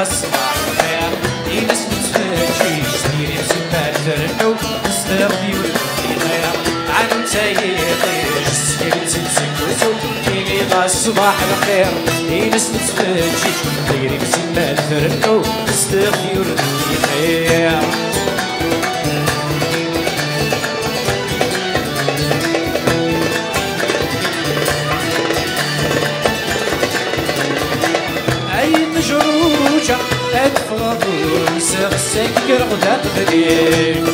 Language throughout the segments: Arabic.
الصباح الخير ينس متفجيش ديري مسمى ترنو استغفي ولدي خير عنو تايقيش سكرت تسكوتو يني الصباح الخير ينس متفجيش ديري مسمى ترنو استغفي ولدي خير جروجة أدفض ويسغ السكر غدا تغريك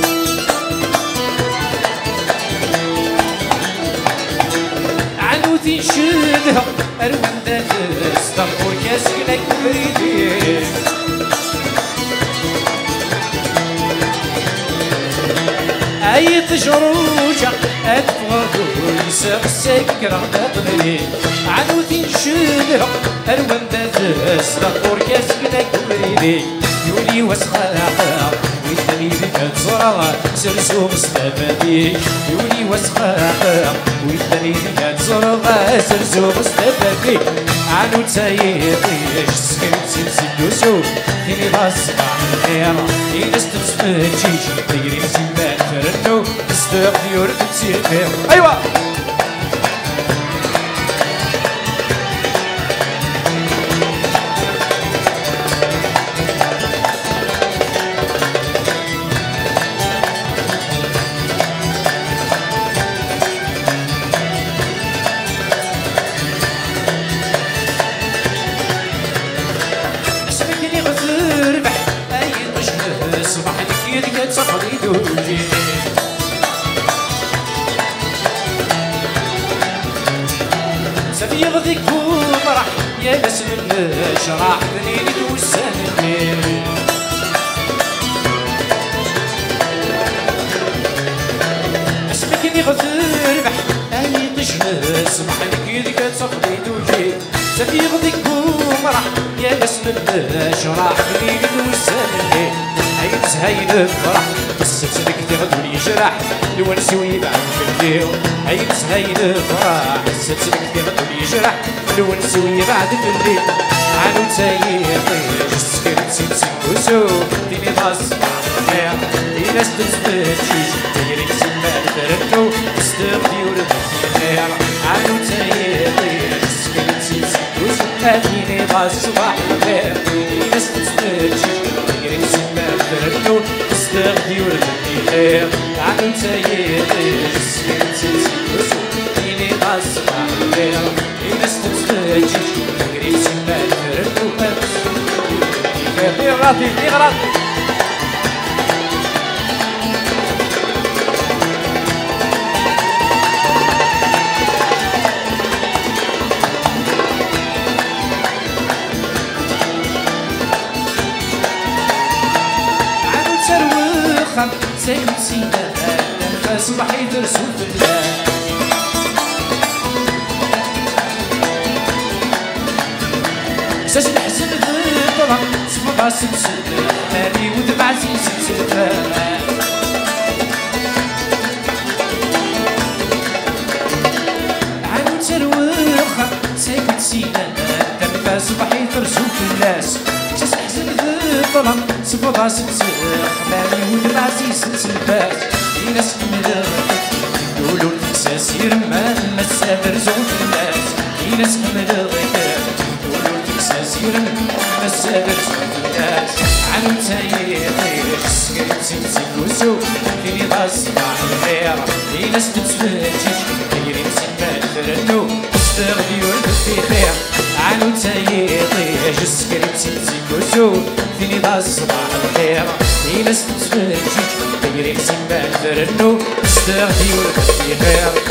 عنوتي نشدها أروان دادس تنقر كاسكنك بريديك أي تجروجة أدفض ويسغ السكر غدا تغريك عنوتي نشدها أروان دادس تنقر كاسكنك بريديك يولي وسخاقا ويدني بك تزرع سرسو مستفاديك يولي وسخاقا ويدني بك تزرع سرسو مستفاديك عنو تايقيش سكنت سنسدوسو فيني بصبح الخير ينس تتفجيش تجري مسيبات فرنو استغفي وردتي خير أيوا سفي يغذيك ومرح يا بس من شراح ذنيني توساني اسمك اللي غثر بح اني تشمس سمح لك يدك تصفي توجي سفي يغذيك ومرح يا بس من شراح ذنيني توساني هاي تسهيل فرح بس بسلك تغدو جرح الونس ويبعد في الليل هاي تسهيل فرح بس بسلك تغدو جرح الونس ويبعد في الليل عنو تايقيش سكرت سنسكوسو ديني تصبح الخير في ناس تتفتشيش ديري تسمى ترنو استغفي وردي خير عنو تايقيش سكرت سنسكوسو ديني تصبح الخير في ناس تتفتشيش ديري تسمى ترنو استغفي وردي خير عنو تايقيش سكرت سنسكوسو ديني تصبح الخير في ناس تتفتشيش ديري تسمى ترنو غلطي في غلطي عنو تروخا ساكن سينا نفاس صباحي درسو في الله ساس الحزن ذكرى صفقة سلسلة هاني ودمع سلسلة عنو تروخا ساكن سينا نفاس صباحي درسو في الناس ساس الحزن ذكرى صفقة سلسلة هاني ودمع سلسلة في ناس حمدك يقولوا الإحساس يرمان مسافر زوج الناس في ناس حمدك يرمان مسافر زوج الناس عنو تايقيش سكرت سنسكوسو فيني بصبح الخير في ناس تتفتش ديري مسمى ترنو استغفي وردي خير عنو تايقيش سكرت سنسكوسو فيني بصبح الخير في ناس تتفتش ديري مسمى ترنو استغفي وردي خير